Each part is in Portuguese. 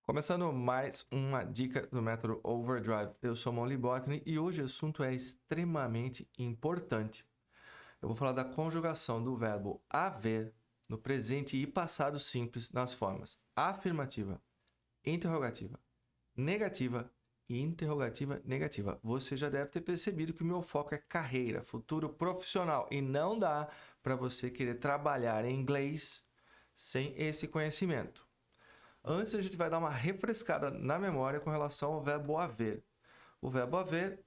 Começando mais uma dica do método Overdrive. Eu sou Molly Botany e hoje o assunto é extremamente importante. Eu vou falar da conjugação do verbo haver no presente e passado simples nas formas afirmativa, interrogativa, negativa e interrogativa negativa. Você já deve ter percebido que o meu foco é carreira, futuro profissional e não dá para você querer trabalhar em inglês sem esse conhecimento. Antes, a gente vai dar uma refrescada na memória com relação ao verbo haver. O verbo haver,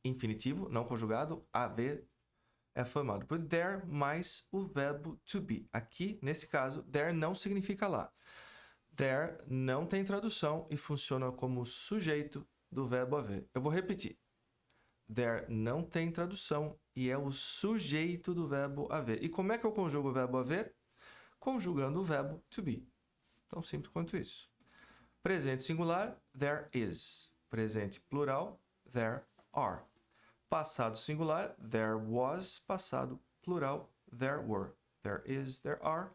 infinitivo, não conjugado, haver, é formado por there mais o verbo to be. Aqui, nesse caso, there não significa lá. There não tem tradução e funciona como sujeito do verbo haver. Eu vou repetir. There não tem tradução e é o sujeito do verbo haver. E como é que eu conjugo o verbo haver? Conjugando o verbo to be. Tão simples quanto isso. Presente singular, there is. Presente plural, there are. Passado singular, there was. Passado plural, there were. There is, there are,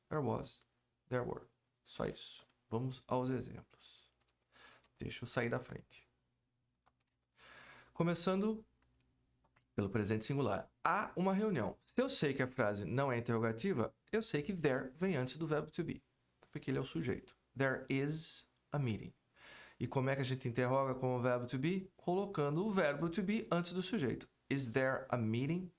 there was, there were. Só isso. Vamos aos exemplos. Deixa eu sair da frente. Começando pelo presente singular. Há uma reunião. Se eu sei que a frase não é interrogativa, eu sei que there vem antes do verbo to be. Porque ele é o sujeito. There is a meeting. E como é que a gente interroga com o verbo to be? Colocando o verbo to be antes do sujeito. Is there a meeting?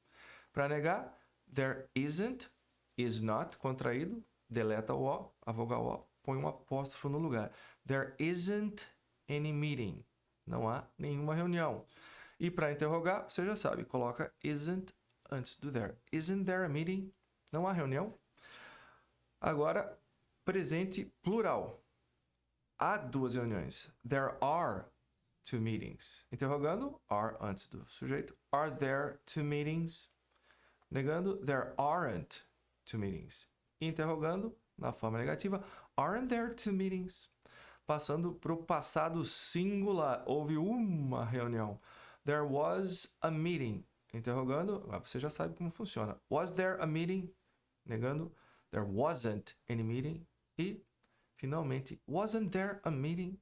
Para negar, there isn't, is not, contraído, deleta o O, a vogal O, põe um apóstrofo no lugar. There isn't any meeting. Não há nenhuma reunião. E para interrogar, você já sabe, coloca isn't antes do there. Isn't there a meeting? Não há reunião? Agora, presente plural. Há duas reuniões. There are two meetings. Interrogando, are antes do sujeito. Are there two meetings? Negando, there aren't two meetings. Interrogando, na forma negativa, aren't there two meetings? Passando para o passado singular. Houve uma reunião. There was a meeting. Interrogando, você já sabe como funciona. Was there a meeting? Negando, there wasn't any meeting. E, finalmente, wasn't there a meeting?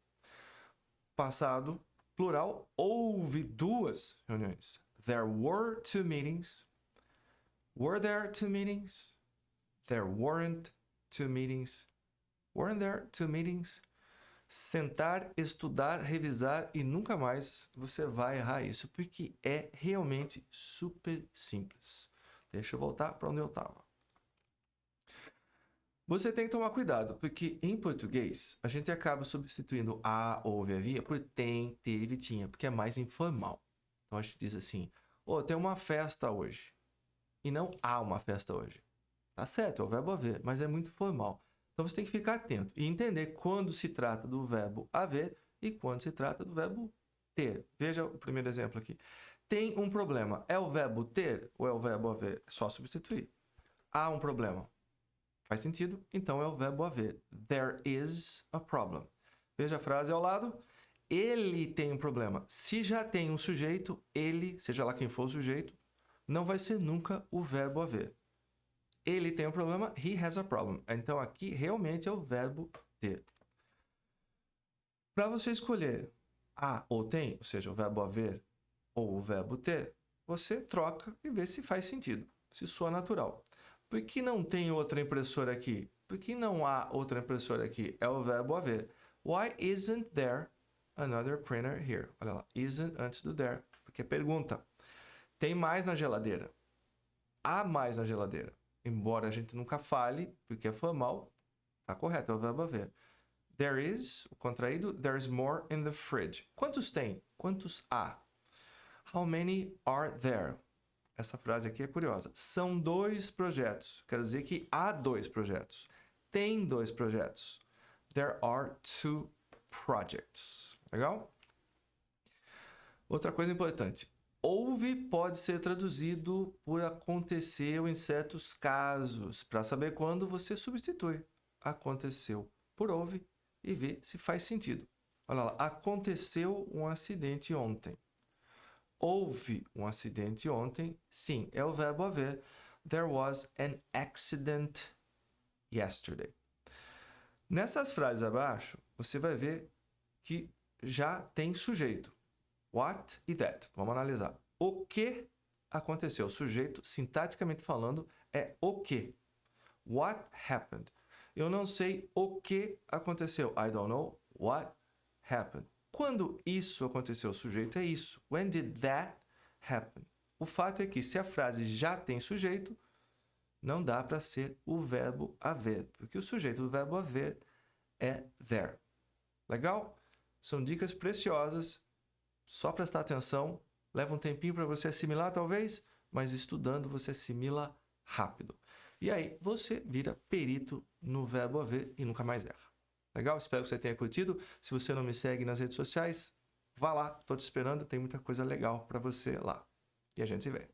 Passado, plural, houve duas reuniões. There were two meetings. Were there two meetings? There weren't two meetings. Weren't there two meetings? Sentar, estudar, revisar e nunca mais você vai errar isso, porque é realmente super simples. Deixa eu voltar para onde eu estava. Você tem que tomar cuidado, porque em português a gente acaba substituindo a, houve, havia por tem, teve, tinha, porque é mais informal. Então a gente diz assim, tem uma festa hoje. E não há uma festa hoje. Tá certo, é o verbo haver, mas é muito formal. Então você tem que ficar atento e entender quando se trata do verbo haver e quando se trata do verbo ter. Veja o primeiro exemplo aqui. Tem um problema. É o verbo ter ou é o verbo haver? É só substituir. Há um problema. Faz sentido? Então é o verbo haver. There is a problem. Veja a frase ao lado. Ele tem um problema. Se já tem um sujeito, ele, seja lá quem for o sujeito, não vai ser nunca o verbo haver. Ele tem um problema. He has a problem. Então aqui realmente é o verbo ter. Para você escolher há ou tem, ou seja, o verbo haver ou o verbo ter, você troca e vê se faz sentido, se soa natural. Por que não tem outra impressora aqui? Por que não há outra impressora aqui? É o verbo haver. Why isn't there another printer here? Olha lá, isn't antes do there, porque é pergunta. Tem mais na geladeira. Há mais na geladeira. Embora a gente nunca fale, porque é formal, tá correto, é o verbo haver. There is, o contraído, there's more in the fridge. Quantos tem? Quantos há? How many are there? Essa frase aqui é curiosa. São 2 projetos. Quer dizer que há 2 projetos. Tem 2 projetos. There are 2 projects. Legal? Outra coisa importante. Houve pode ser traduzido por aconteceu em certos casos. Para saber quando você substitui. Aconteceu por houve e vê se faz sentido. Olha lá. Aconteceu um acidente ontem. Houve um acidente ontem. Sim, é o verbo haver. There was an accident yesterday. Nessas frases abaixo, você vai ver que já tem sujeito. What e that. Vamos analisar. O que aconteceu? O sujeito, sintaticamente falando, é o que. What happened? Eu não sei o que aconteceu. I don't know what happened. Quando isso aconteceu, o sujeito é isso. When did that happen? O fato é que se a frase já tem sujeito, não dá para ser o verbo haver, porque o sujeito do verbo haver é there. Legal? São dicas preciosas, só prestar atenção. Leva um tempinho para você assimilar, talvez, mas estudando você assimila rápido. E aí você vira perito no verbo haver e nunca mais erra. Legal? Espero que você tenha curtido. Se você não me segue nas redes sociais, vá lá, estou te esperando, tem muita coisa legal para você lá. E a gente se vê.